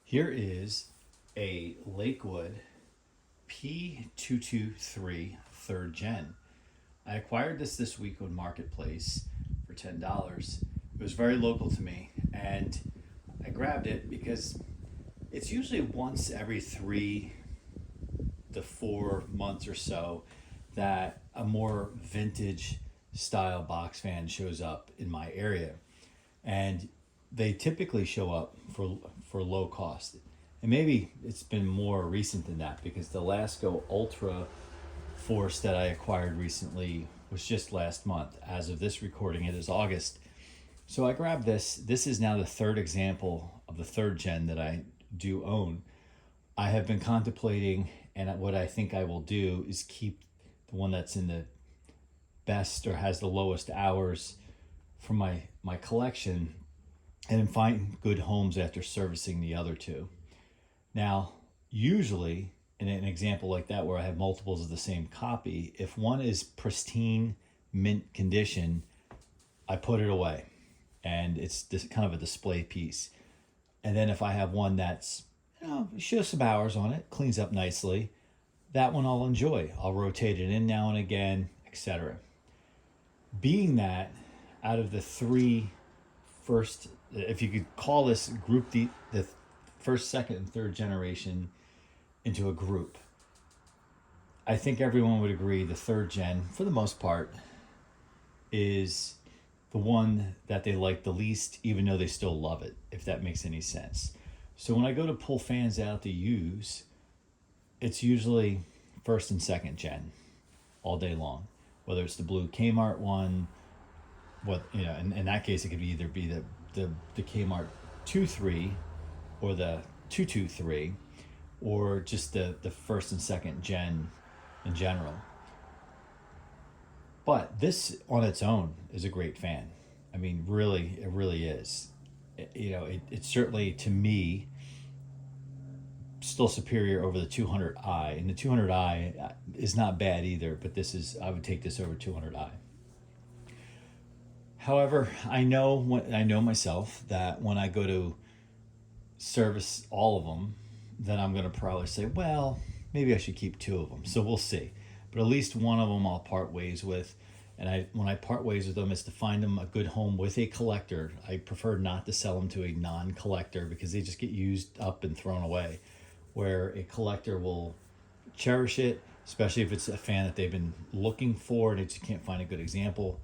Here is a Lakewood P223 third gen. I acquired this week on Marketplace for $10. It was very local to me, and I grabbed it because it's usually once every 3 to 4 months or so that a more vintage style box fan shows up in my area. And they typically show up for low cost. And maybe it's been more recent than that because the Lasco Ultra Force that I acquired recently was just last month. As of this recording, it is August. So I grabbed this. This is now the third example of the third gen that I do own. I have been contemplating, and what I think I will do is keep the one that's in the best or has the lowest hours for my collection, and then find good homes after servicing the other two. Now, usually in an example like that where I have multiples of the same copy, if one is pristine mint condition, I put it away and it's this kind of a display piece. And then if I have one that's, shows some hours on it, cleans up nicely, that one I'll enjoy. I'll rotate it in now and again, etc. Being that out of the three first, if you could call this group the first, second, and third generation into a group, I think everyone would agree the third gen, for the most part, is the one that they like the least, even though they still love it, if that makes any sense. So when I go to pull fans out to use, it's usually first and second gen all day long, whether it's the blue Kmart one, in that case it could either be the Kmart 2.3 or the 2.23, or just the first and second gen in general. But this on its own is a great fan. I mean, really, it really is. It's certainly, to me, still superior over the 200i, and the 200i is not bad either, but I would take this over 200i. However, I know myself that when I go to service all of them, then I'm going to probably say, well, maybe I should keep two of them. So we'll see. But at least one of them I'll part ways with. And when I part ways with them, it's to find them a good home with a collector. I prefer not to sell them to a non-collector because they just get used up and thrown away. Where a collector will cherish it, especially if it's a fan that they've been looking for and they just can't find a good example.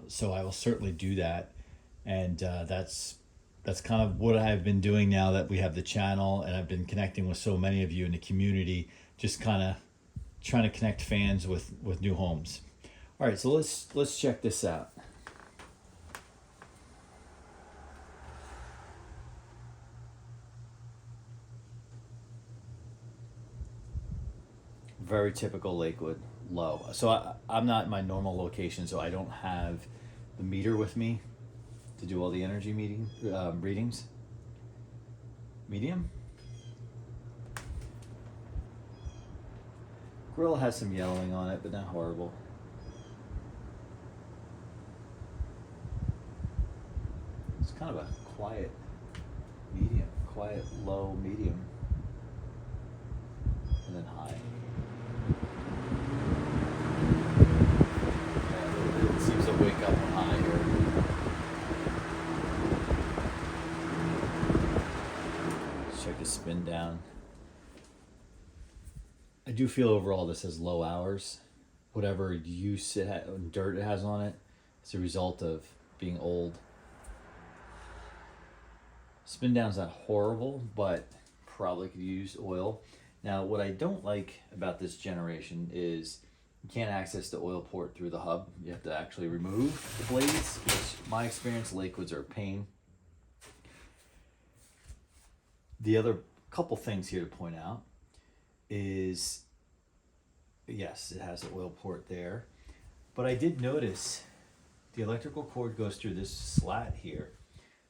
So I will certainly do that. And that's kind of what I've been doing now that we have the channel and I've been connecting with so many of you in the community, just kind of trying to connect fans with new homes. All right, so let's check this out. Very typical Lakewood, low. So I'm not in my normal location, so I don't have the meter with me to do all the energy readings. Medium. Grill has some yellowing on it, but not horrible. It's kind of a quiet low, medium, and then high. It seems to wake up on high here. Let's check the spin down. I do feel overall this has low hours. Whatever use dirt it has on it, it's a result of being old. Spin down's not horrible, but probably could use oil. Now, what I don't like about this generation is you can't access the oil port through the hub. You have to actually remove the blades, which my experience, Lakewoods are a pain. The other couple things here to point out is, yes, it has the oil port there, but I did notice the electrical cord goes through this slat here.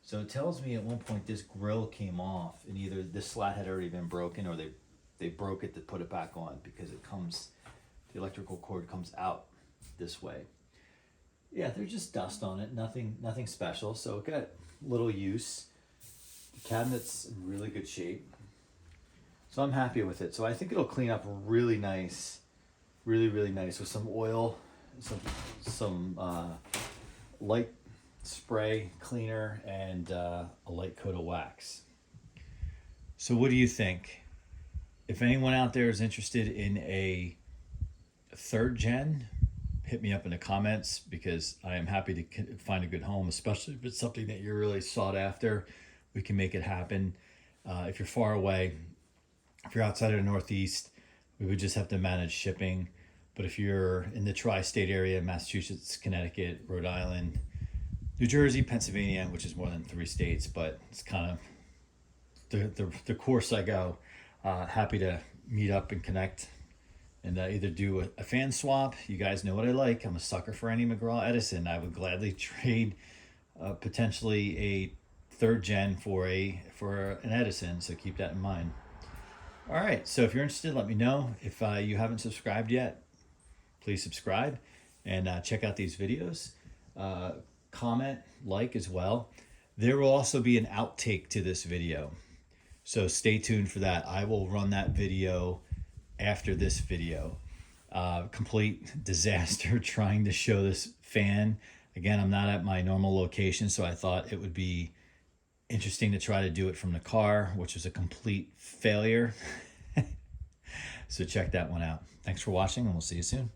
So it tells me at one point this grill came off and either this slat had already been broken or they broke it to put it back on because the electrical cord comes out this way. Yeah, there's just dust on it, nothing special. So it got little use. The cabinet's in really good shape. So I'm happy with it. So I think it'll clean up really nice, really nice with some oil, some light spray cleaner, and a light coat of wax. So what do you think? If anyone out there is interested in a third gen, hit me up in the comments, because I am happy to find a good home, especially if it's something that you're really sought after. We can make it happen. If you're far away, if you're outside of the Northeast, we would just have to manage shipping. But if you're in the tri-state area, Massachusetts, Connecticut, Rhode Island, New Jersey, Pennsylvania, which is more than 3 states, but it's kind of the course I go, happy to meet up and connect, and either do a fan swap. You guys know what I like. I'm a sucker for any McGraw Edison. I would gladly trade potentially a third gen for an Edison, so keep that in mind. All right, so if you're interested, let me know. If you haven't subscribed yet, please subscribe and check out these videos. Comment, like as well. There will also be an outtake to this video, so stay tuned for that. I will run that video after this video. Complete disaster trying to show this fan. Again, I'm not at my normal location, so I thought it would be interesting to try to do it from the car, which was a complete failure. So check that one out. Thanks for watching, and we'll see you soon.